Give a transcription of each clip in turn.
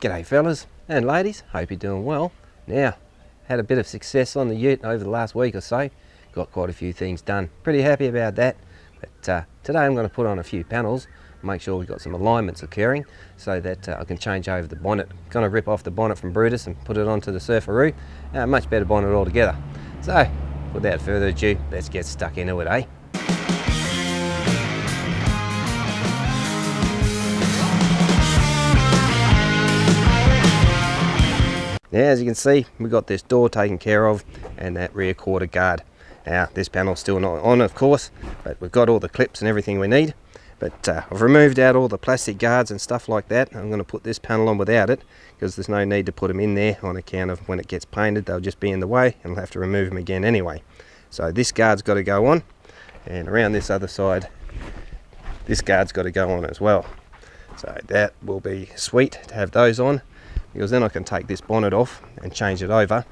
G'day fellas and ladies, hope you're doing well. Now, had a bit of success on the ute over the last week or so. Got quite a few things done. Pretty happy about that. But today I'm going to put on a few panels, make sure we've got some alignments occurring so that I can change over the bonnet. Going to rip off the bonnet from Brutus and put it onto the Surferroo. Much better bonnet altogether. So, without further ado, let's get stuck into it, eh? Now, as you can see, we've got this door taken care of and that rear quarter guard. Now, this panel's still not on, of course, but we've got all the clips and everything we need. But I've removed out all the plastic guards and stuff like that. I'm going to put this panel on without it because there's no need to put them in there on account of when it gets painted, they'll just be in the way and I'll have to remove them again anyway. So this guard's got to go on, and around this other side, this guard's got to go on as well. So that will be sweet to have those on, because then I can take this bonnet off and change it over.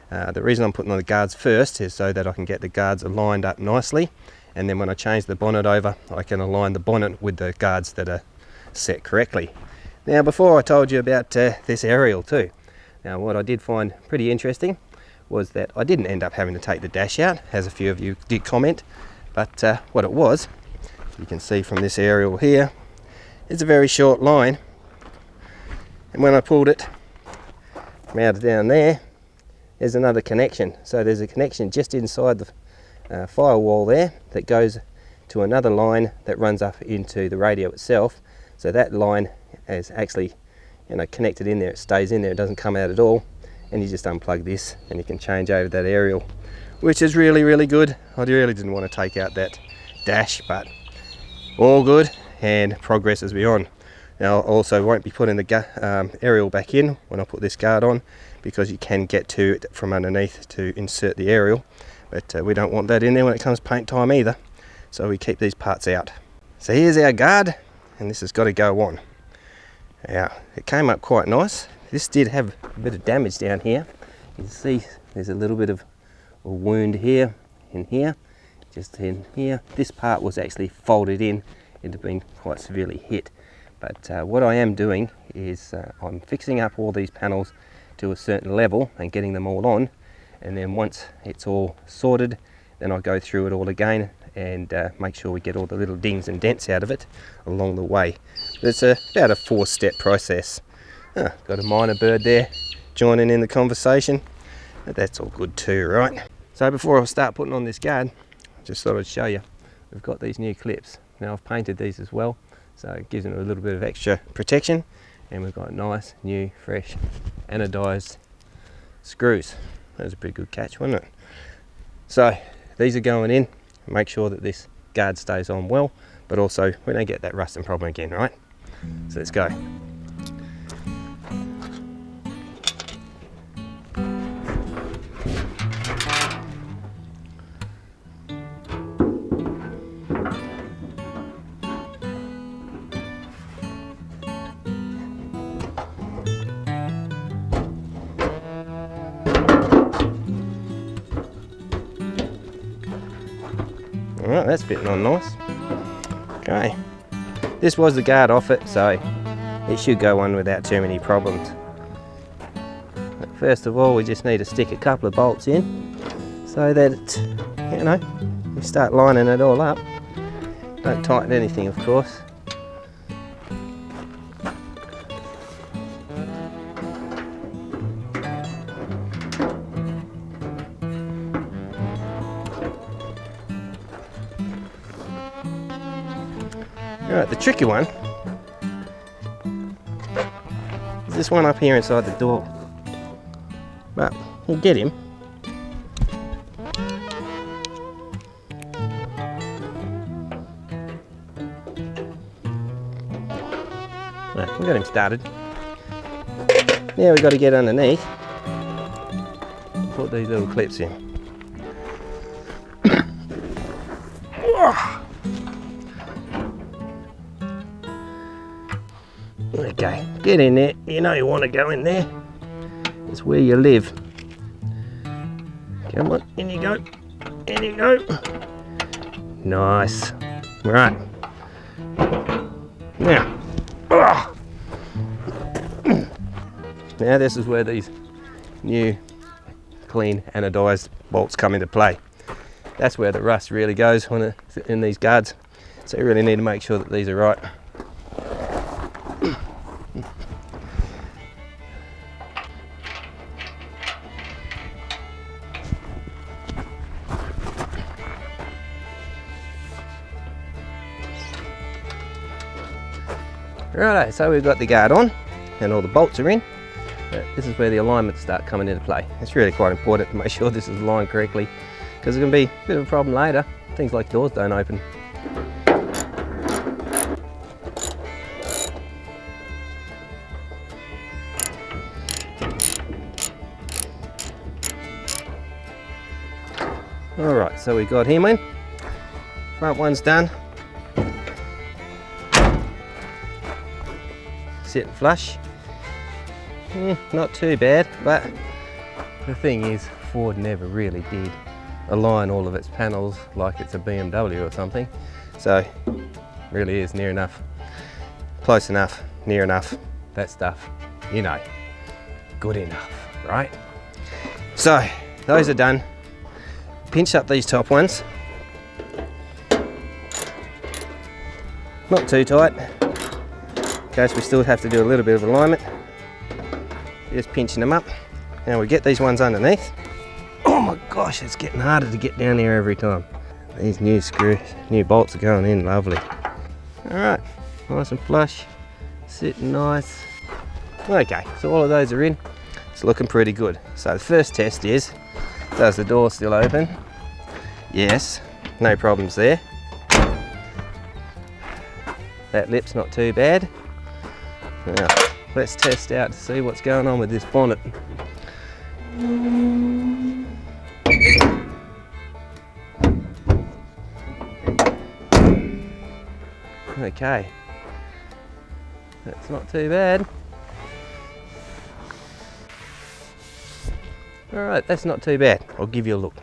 The reason I'm putting on the guards first is so that I can get the guards aligned up nicely, and then when I change the bonnet over, I can align the bonnet with the guards that are set correctly. Now, before I told you about this aerial too. Now, what I did find pretty interesting was that I didn't end up having to take the dash out, as a few of you did comment, but what it was, you can see from this aerial here, it's a very short line. And when I pulled it from out down there, there's another connection. So there's a connection just inside the firewall there that goes to another line that runs up into the radio itself. So that line is actually, connected in there. It stays in there. It doesn't come out at all. And you just unplug this, and you can change over that aerial, which is really, really good. I really didn't want to take out that dash, but all good, and progress as we on. Now, I also won't be putting the aerial back in when I put this guard on, because you can get to it from underneath to insert the aerial, but we don't want that in there when it comes paint time either, so we keep these parts out. So here's our guard, and this has got to go on. Now, it came up quite nice. This did have a bit of damage down here. You can see there's a little bit of a wound here, just in here. This part was actually folded in. It had been quite severely hit. But what I am doing is I'm fixing up all these panels to a certain level and getting them all on, and then once it's all sorted, then I'll go through it all again and make sure we get all the little dings and dents out of it along the way. It's about a 4-step process. Got a minor bird there joining in the conversation, but that's all good too, right? So before I start putting on this guard, I just thought I'd show you, we've got these new clips. Now, I've painted these as well, so it gives them a little bit of extra protection, and we've got nice, new, fresh, anodized screws. That was a pretty good catch, wasn't it? So these are going in. Make sure that this guard stays on well, but also we don't get that rusting problem again, right? So let's go. Alright, that's fitting on nice. Okay, this was the guard off it, so it should go on without too many problems. But first of all, we just need to stick a couple of bolts in so that we start lining it all up. Don't tighten anything, of course. Alright, the tricky one is this one up here inside the door, but we'll get him. Right, we got him started. Now we've got to get underneath and put these little clips in. Okay, get in there. You know you want to go in there. It's where you live. Come on, in you go. In you go. Nice. Right. Now. Now this is where these new clean anodized bolts come into play. That's where the rust really goes when it's in these guards, so you really need to make sure that these are right. Righto, so we've got the guard on and all the bolts are in. This is where the alignments start coming into play. It's really quite important to make sure this is aligned correctly, because it can be a bit of a problem later. Things like doors don't open. Alright, so we got him in. Front one's done. Sitting flush. Not too bad, but the thing is, Ford never really did align all of its panels like it's a BMW or something. So really is near enough, close enough, near enough, that stuff, you know, good enough, right? So those are done. Pinch up these top ones. Not too tight, in case we still have to do a little bit of alignment. Just pinching them up. Now we get these ones underneath. Oh my gosh, it's getting harder to get down there every time. These new bolts are going in lovely. Alright, nice and flush, sitting nice. Okay, so all of those are in. It's looking pretty good. So the first test is, does the door still open? Yes, no problems there. That lip's not too bad. Now, let's test out to see what's going on with this bonnet. Okay, that's not too bad. Alright, that's not too bad. I'll give you a look.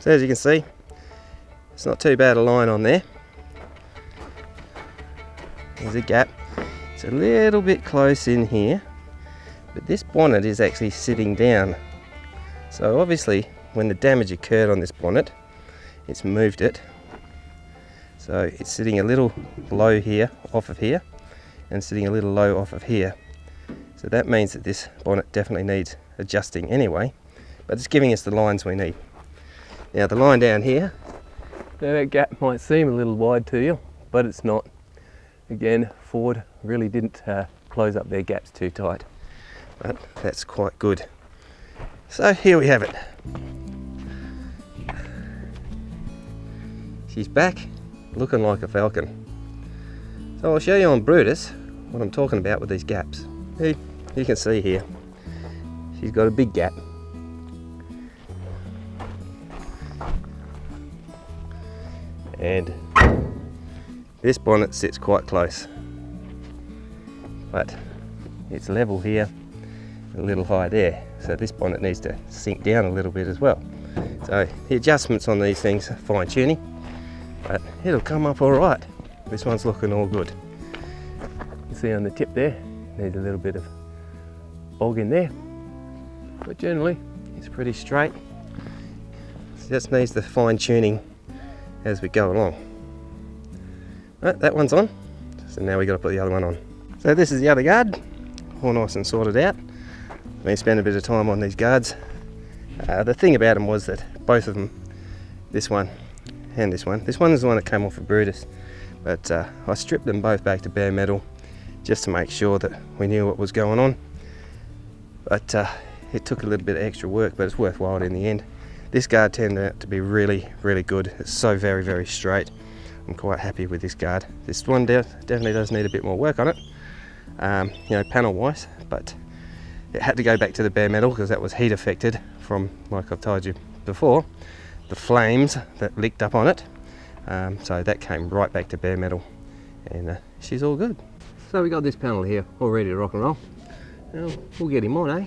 So as you can see, it's not too bad a line on there. There's a gap. It's a little bit close in here, but this bonnet is actually sitting down. So obviously when the damage occurred on this bonnet, it's moved it. So it's sitting a little low here, off of here, and sitting a little low off of here. So that means that this bonnet definitely needs adjusting anyway, but it's giving us the lines we need. Now the line down here, now that gap might seem a little wide to you, but it's not. Again, Ford really didn't close up their gaps too tight, but that's quite good. So here we have it. She's back, looking like a Falcon. So I'll show you on Brutus what I'm talking about with these gaps. You can see here, she's got a big gap. And this bonnet sits quite close, but it's level here, a little high there. So this bonnet needs to sink down a little bit as well. So the adjustments on these things are fine tuning, but it'll come up all right. This one's looking all good. You see on the tip there, needs a little bit of bog in there, but generally it's pretty straight. It just needs the fine tuning as we go along. Right, that one's on, so now we got to put the other one on. So this is the other guard, all nice and sorted out. We spent a bit of time on these guards. The thing about them was that both of them, this one and this one is the one that came off of Brutus, but I stripped them both back to bare metal just to make sure that we knew what was going on. But it took a little bit of extra work, but it's worthwhile in the end. This guard turned out to be really, really good. It's so very, very straight. I'm quite happy with this guard. This one definitely does need a bit more work on it, you know, panel wise, but it had to go back to the bare metal because that was heat affected from, like I've told you before, the flames that licked up on it. So that came right back to bare metal, and she's all good. So we got this panel here all ready to rock and roll. Now we'll get him on, eh?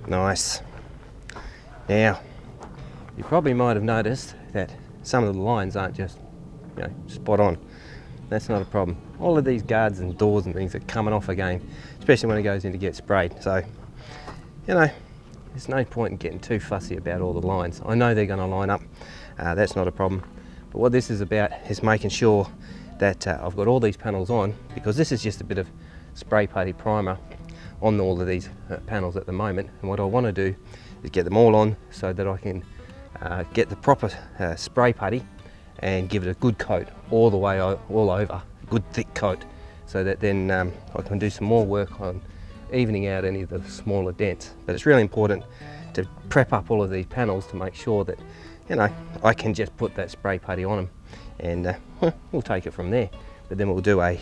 Nice. Now, you probably might have noticed that some of the lines aren't just, spot on. That's not a problem. All of these guards and doors and things are coming off again, especially when it goes in to get sprayed. So, there's no point in getting too fussy about all the lines. I know they're going to line up. That's not a problem. But what this is about is making sure that I've got all these panels on, because this is just a bit of spray putty primer on all of these panels at the moment. And what I want to do is get them all on so that I can get the proper spray putty and give it a good coat all the way all over, good thick coat, so that then I can do some more work on evening out any of the smaller dents. But it's really important to prep up all of these panels to make sure that I can just put that spray putty on them, and we'll take it from there. But then we'll do a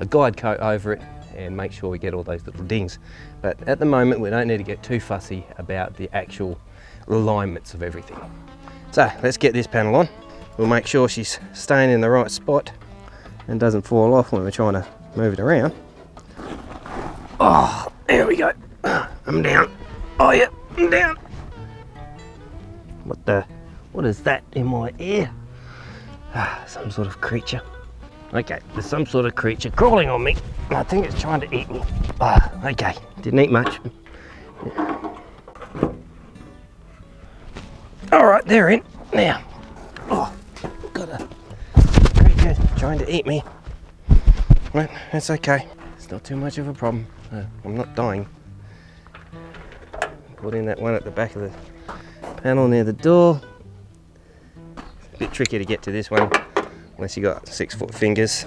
guide coat over it and make sure we get all those little dings. But at the moment we don't need to get too fussy about the actual alignments of everything. So let's get this panel on. We'll make sure she's staying in the right spot and doesn't fall off when we're trying to move it around. Oh, there we go. I'm down. Oh yeah, I'm down. What is that in my ear? Some sort of creature. Okay, there's some sort of creature crawling on me. I think it's trying to eat me. Okay, didn't eat much. All right, they're in. Now, got a creature trying to eat me. Well, that's okay. It's not too much of a problem. I'm not dying. Put in that one at the back of the panel near the door. It's a bit tricky to get to this one unless you got 6-foot fingers.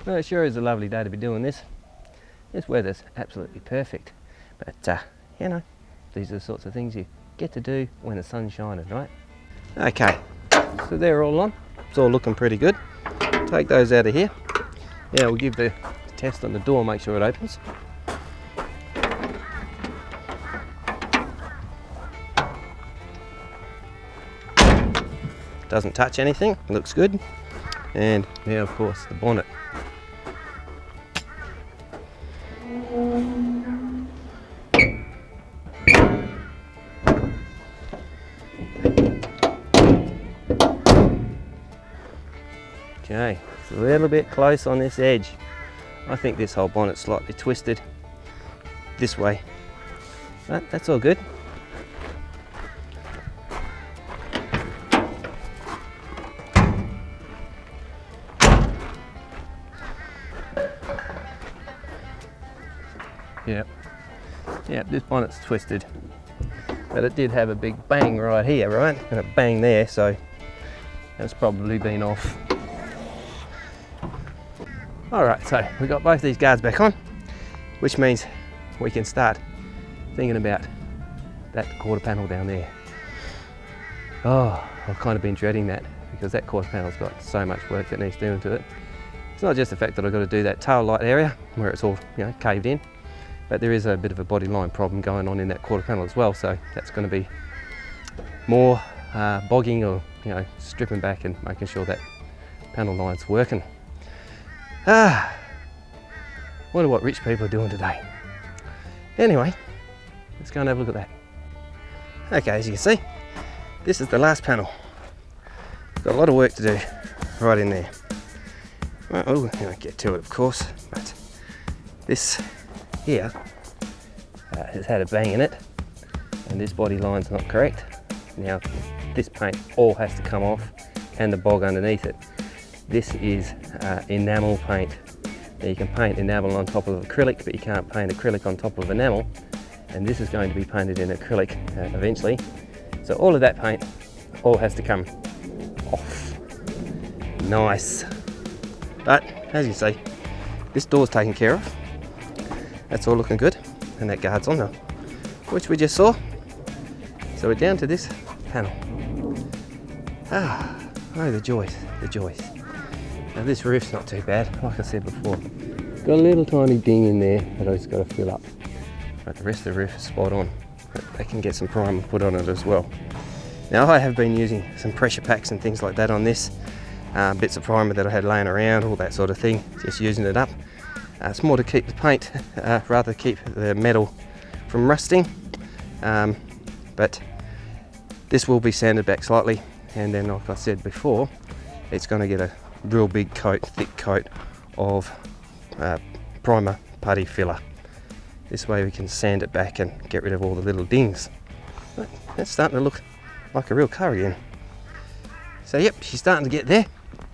Well, it sure is a lovely day to be doing this. This weather's absolutely perfect, but these are the sorts of things you get to do when the sun's shining, right? Okay, so they're all on. It's all looking pretty good. Take those out of here. Yeah, we'll give the test on the door, make sure it opens. Doesn't touch anything, looks good. And now, of course, the bonnet. Okay, it's a little bit close on this edge. I think this whole bonnet's slightly twisted this way, but that's all good. Yep, this bonnet's twisted, but it did have a big bang right here, right? And a bang there, so that's probably been off. Alright, so we've got both these guards back on, which means we can start thinking about that quarter panel down there. Oh, I've kind of been dreading that, because that quarter panel's got so much work that needs doing to it. It's not just the fact that I've got to do that tail light area where it's all caved in, but there is a bit of a body line problem going on in that quarter panel as well, so that's going to be more bogging or stripping back and making sure that panel line's working. Wonder what rich people are doing today. Anyway, let's go and have a look at that. Okay, as you can see, this is the last panel. Got a lot of work to do right in there. Well, oh, get to it, of course, but this here has had a bang in it, and this body line's not correct. Now, this paint all has to come off, and the bog underneath it. This is enamel paint. Now, you can paint enamel on top of acrylic, but you can't paint acrylic on top of enamel, and this is going to be painted in acrylic eventually. So all of that paint all has to come off. Nice. But as you see, this door's taken care of. That's all looking good, and that guard's on now, which we just saw. So we're down to this panel. Oh, the joys, the joys. Now this roof's not too bad, like I said before. Got a little tiny ding in there that I've just got to fill up. But the rest of the roof is spot on. But they can get some primer put on it as well. Now I have been using some pressure packs and things like that on this bits of primer that I had laying around, all that sort of thing, just using it up. It's more to keep the paint, rather keep the metal from rusting, but this will be sanded back slightly, and then like I said before, it's going to get a real big coat, thick coat of primer putty filler. This way we can sand it back and get rid of all the little dings. But that's starting to look like a real curry in. So yep, she's starting to get there.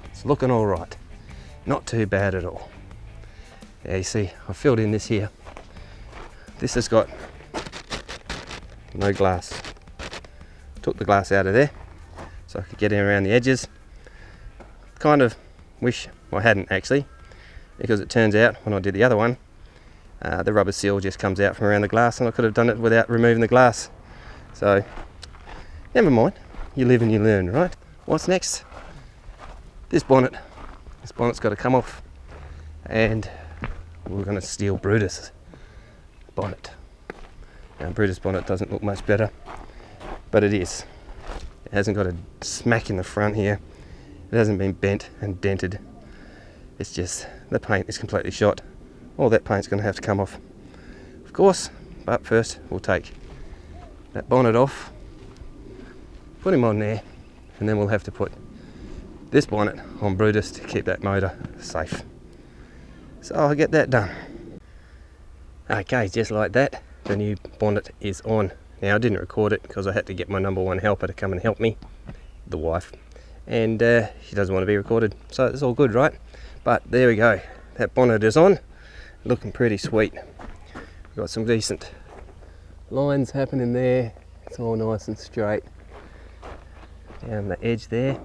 It's looking all right. Not too bad at all. Yeah, you see, I filled in this here. This has got no glass. Took the glass out of there so I could get in around the edges. Kind of wish I hadn't actually, because it turns out when I did the other one, the rubber seal just comes out from around the glass, and I could have done it without removing the glass. So never mind, you live and you learn, right? What's next? This bonnet. This bonnet's got to come off, and we're going to steal Brutus' bonnet. Now Brutus' bonnet doesn't look much better, but it is. It hasn't got a smack in the front here. It hasn't been bent and dented. It's just the paint is completely shot. All that paint's going to have to come off, of course, but first we'll take that bonnet off, put him on there, and then we'll have to put this bonnet on Brutus to keep that motor safe. So I'll get that done. Okay, just like that, the new bonnet is on. Now I didn't record it because I had to get my number one helper to come and help me, the wife, and she doesn't want to be recorded, so it's all good, right? But there we go, that bonnet is on, looking pretty sweet. We've got some decent lines happening there. It's all nice and straight down the edge there,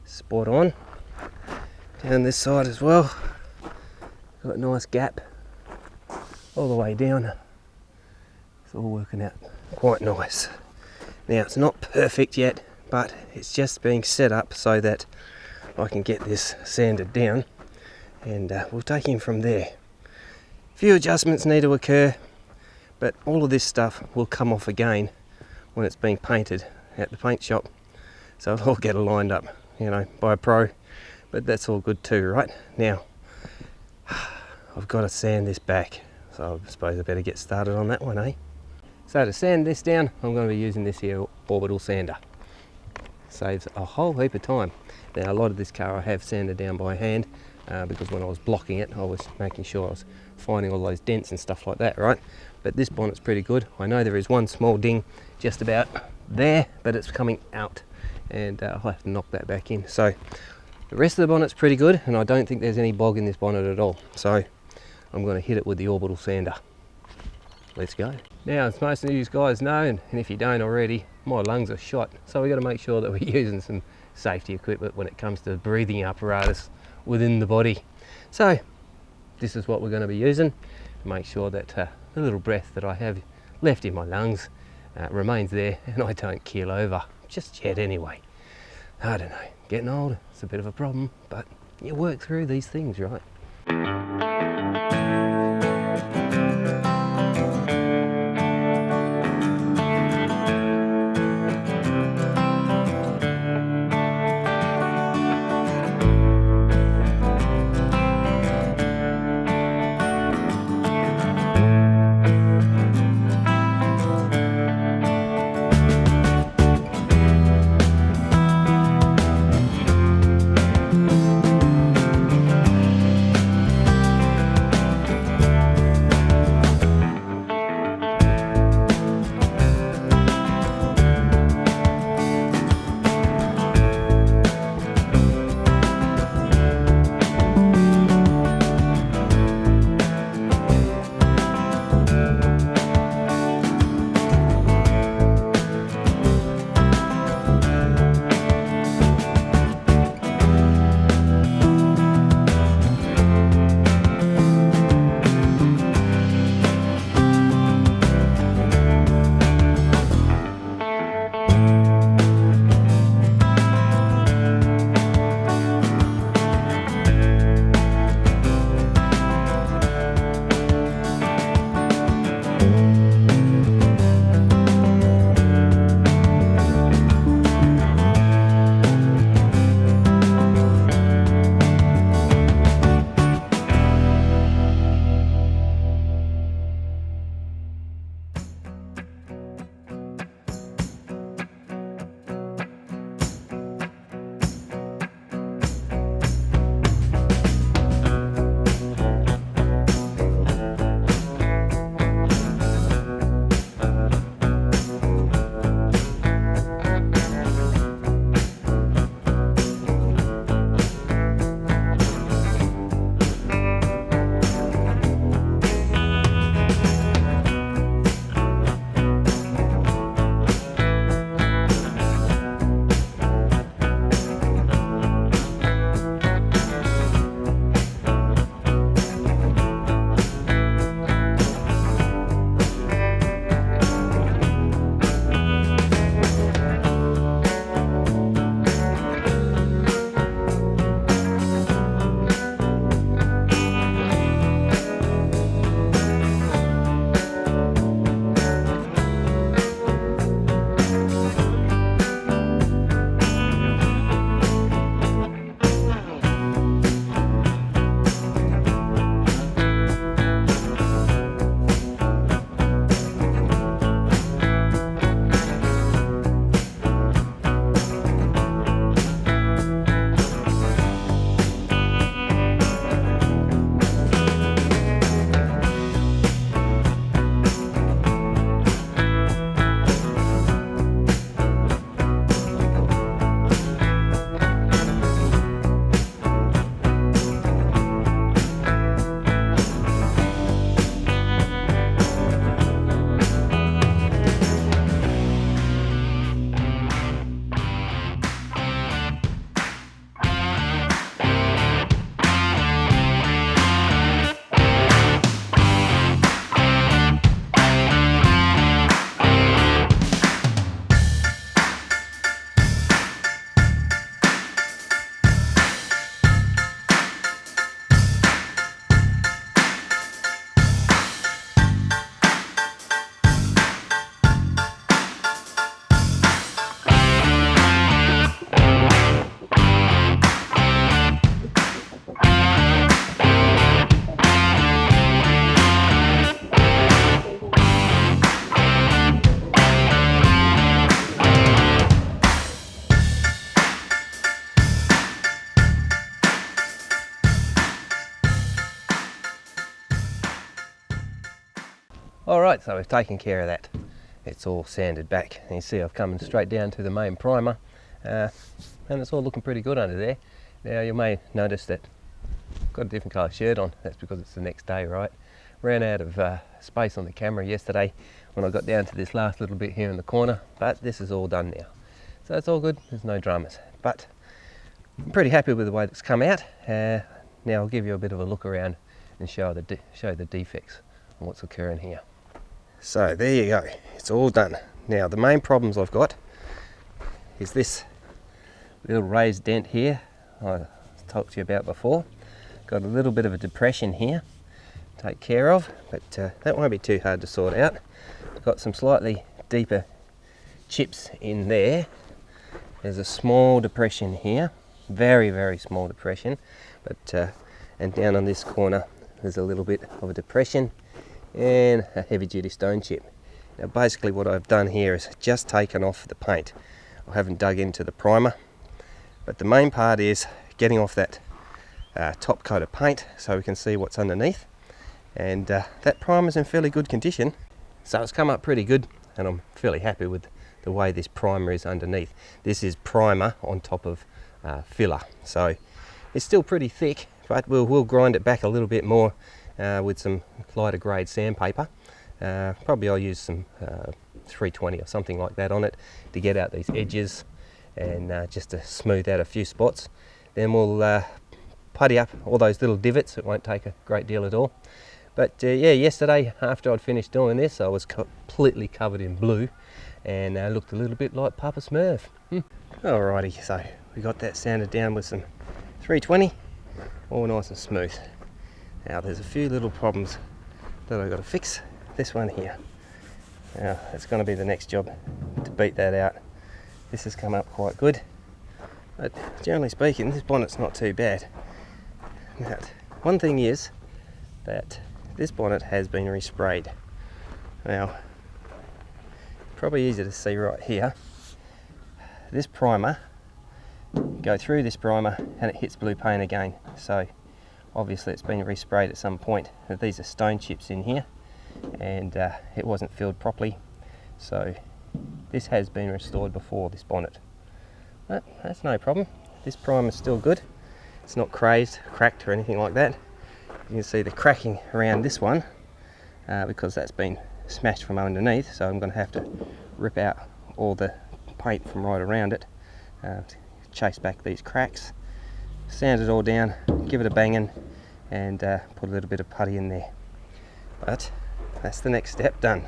spot on. Down this side as well, got a nice gap all the way down. It's all working out quite nice. Now it's not perfect yet, but it's just being set up so that I can get this sanded down, and we'll take him from there. A few adjustments need to occur, but all of this stuff will come off again when it's being painted at the paint shop, so it'll all get lined up, you know, by a pro, but that's all good too, right? Now I've got to sand this back, so I suppose I better get started on that one, eh? So to sand this down, I'm going to be using this here orbital sander. Saves a whole heap of time. Now a lot of this car I have sanded down by hand, because when I was blocking it I was making sure I was finding all those dents and stuff like that, right? But this bonnet's pretty good. I know there is one small ding just about there, but it's coming out, and I'll have to knock that back in. So the rest of the bonnet's pretty good, and I don't think there's any bog in this bonnet at all. So I'm going to hit it with the orbital sander. Let's go. Now, as most of you guys know, and if you don't already, my lungs are shot, so we've got to make sure that we're using some safety equipment when it comes to breathing apparatus within the body. So this is what we're going to be using to make sure that the little breath that I have left in my lungs remains there, and I don't keel over just yet anyway. I don't know, getting old, it's a bit of a problem, but you work through these things, right? Alright, so we've taken care of that. It's all sanded back. And you see I've come straight down to the main primer, and it's all looking pretty good under there. Now you may notice that I've got a different colour shirt on. That's because it's the next day, right? Ran out of space on the camera yesterday when I got down to this last little bit here in the corner, but this is all done now. So it's all good, there's no dramas. But I'm pretty happy with the way it's come out. Now I'll give you a bit of a look around and show the defects and what's occurring here. So there you go, it's all done. Now the main problems I've got is this little raised dent here I talked to you about before. Got a little bit of a depression here, take care of, but that won't be too hard to sort out. I've got some slightly deeper chips in there. There's a small depression here, very, very small depression, but and down on this corner there's a little bit of a depression and a heavy duty stone chip. Now basically what I've done here is just taken off the paint. I haven't dug into the primer, but the main part is getting off that top coat of paint so we can see what's underneath, and that primer's in fairly good condition, so it's come up pretty good and I'm fairly happy with the way this primer is underneath. This is primer on top of filler, so it's still pretty thick, but we'll grind it back a little bit more with some lighter grade sandpaper. Probably I'll use some 320 or something like that on it to get out these edges and just to smooth out a few spots. Then we'll putty up all those little divots. It won't take a great deal at all. But yeah, yesterday after I'd finished doing this, I was completely covered in blue and looked a little bit like Papa Smurf. Alrighty, so we got that sanded down with some 320, all nice and smooth. Now there's a few little problems that I've got to fix. This one here. Now it's going to be the next job to beat that out. This has come up quite good, but generally speaking this bonnet's not too bad. Now, one thing is that this bonnet has been resprayed. Now probably easy to see right here. This primer, go through this primer and it hits blue paint again, so obviously it's been resprayed at some point. Now, these are stone chips in here and it wasn't filled properly, so this has been restored before, this bonnet, but that's no problem. This primer is still good, it's not crazed, cracked or anything like that. You can see the cracking around this one because that's been smashed from underneath, so I'm going to have to rip out all the paint from right around it to chase back these cracks, sand it all down, give it a banging and put a little bit of putty in there. But that's the next step done.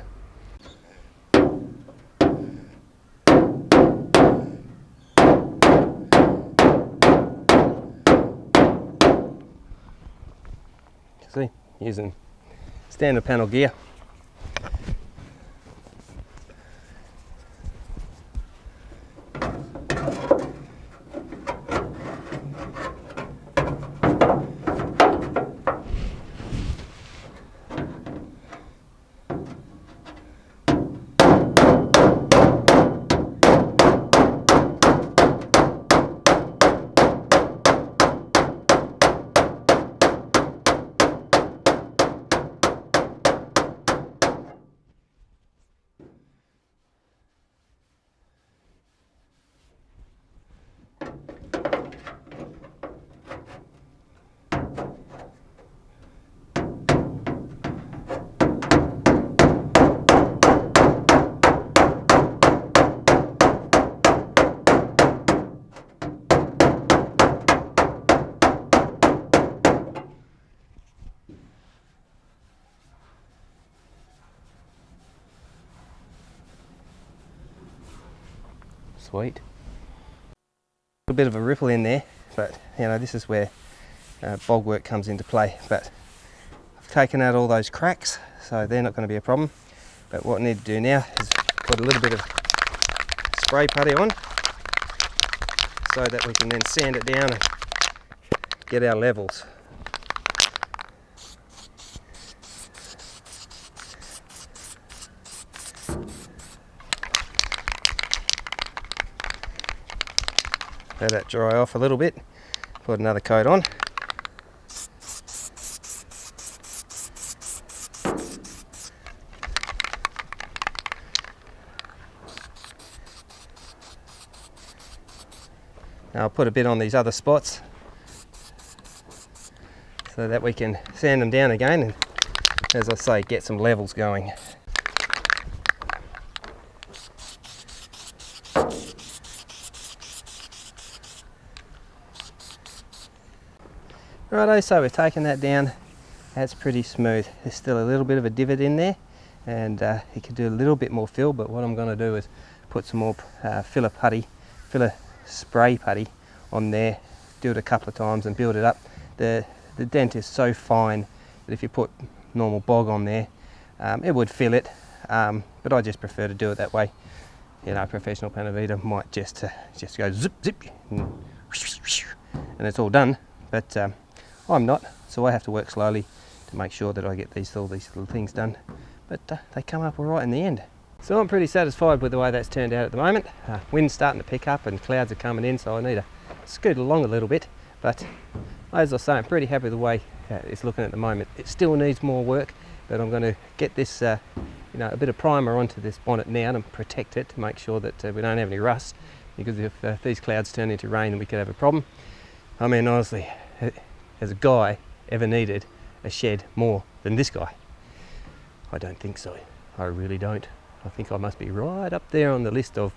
See, using standard panel gear. Sweet. A bit of a ripple in there, but you know, this is where bog work comes into play. But I've taken out all those cracks, so they're not going to be a problem. But what I need to do now is put a little bit of spray putty on so that we can then sand it down and get our levels. Let that dry off a little bit, put another coat on. Now I'll put a bit on these other spots so that we can sand them down again and, as I say, get some levels going. Righto, so we've taken that down. That's pretty smooth. There's still a little bit of a divot in there, and you could do a little bit more fill, but what I'm going to do is put some more filler spray putty on there, do it a couple of times and build it up. The dent is so fine that if you put normal bog on there, it would fill it, but I just prefer to do it that way. You know, a professional panovita might just go zip zip and it's all done, but I'm not, so I have to work slowly to make sure that I get all these little things done, but they come up all right in the end. So I'm pretty satisfied with the way that's turned out at the moment. Wind's starting to pick up and clouds are coming in, so I need to scoot along a little bit, but as I say, I'm pretty happy with the way it's looking at the moment. It still needs more work, but I'm going to get this you know, a bit of primer onto this bonnet now and protect it to make sure that we don't have any rust, because if these clouds turn into rain, then we could have a problem. I mean, honestly, has a guy ever needed a shed more than this guy? I don't think so. I really don't. I think I must be right up there on the list of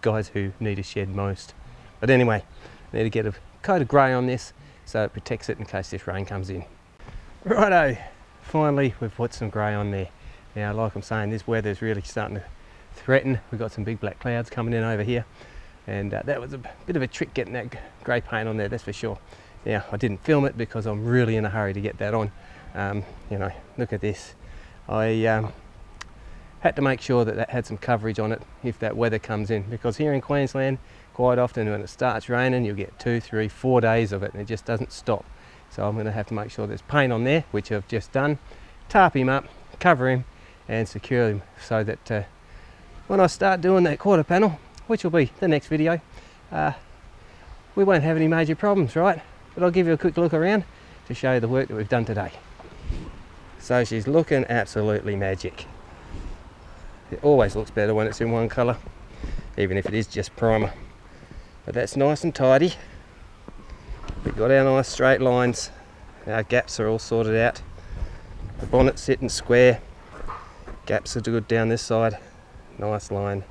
guys who need a shed most. But anyway, I need to get a coat of grey on this so it protects it in case this rain comes in. Righto, finally we've put some grey on there. Now, like I'm saying, this weather's really starting to threaten. We've got some big black clouds coming in over here, and that was a bit of a trick getting that grey paint on there, that's for sure. Now, I didn't film it because I'm really in a hurry to get that on. You know, look at this. I had to make sure that that had some coverage on it if that weather comes in, because here in Queensland, quite often when it starts raining, you'll get 2, 3, 4 days of it, and it just doesn't stop. So I'm going to have to make sure there's paint on there, which I've just done. Tarp him up, cover him, and secure him so that when I start doing that quarter panel, which will be the next video, we won't have any major problems, right? But I'll give you a quick look around to show you the work that we've done today. So she's looking absolutely magic. It always looks better when it's in one colour, even if it is just primer. But that's nice and tidy. We've got our nice straight lines. Our gaps are all sorted out. The bonnet's sitting square. Gaps are good down this side. Nice line.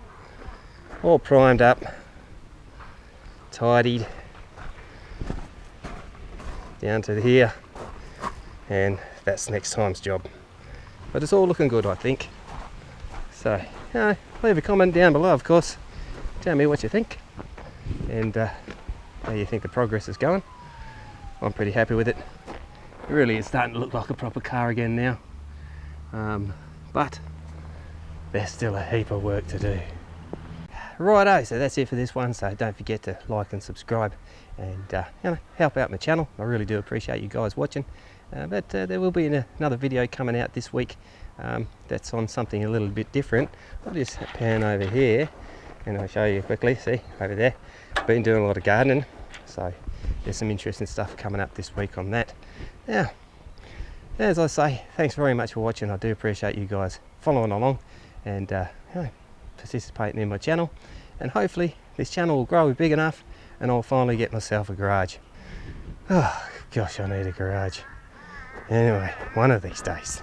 All primed up. Tidied. Down to here, and that's next time's job. But it's all looking good, I think. So, you know, leave a comment down below, of course. Tell me what you think, and how you think the progress is going. I'm pretty happy with it. It really is starting to look like a proper car again now. But there's still a heap of work to do. Righto, so that's it for this one. So don't forget to like and subscribe, and you know, help out my channel. I really do appreciate you guys watching. But there will be another video coming out this week that's on something a little bit different. I'll just pan over here and I'll show you quickly. See, over there, been doing a lot of gardening, so there's some interesting stuff coming up this week on that. Now, as I say, thanks very much for watching. I do appreciate you guys following along and you know, participating in my channel, and hopefully this channel will grow big enough and I'll finally get myself a garage. Oh gosh, I need a garage. Anyway, one of these days.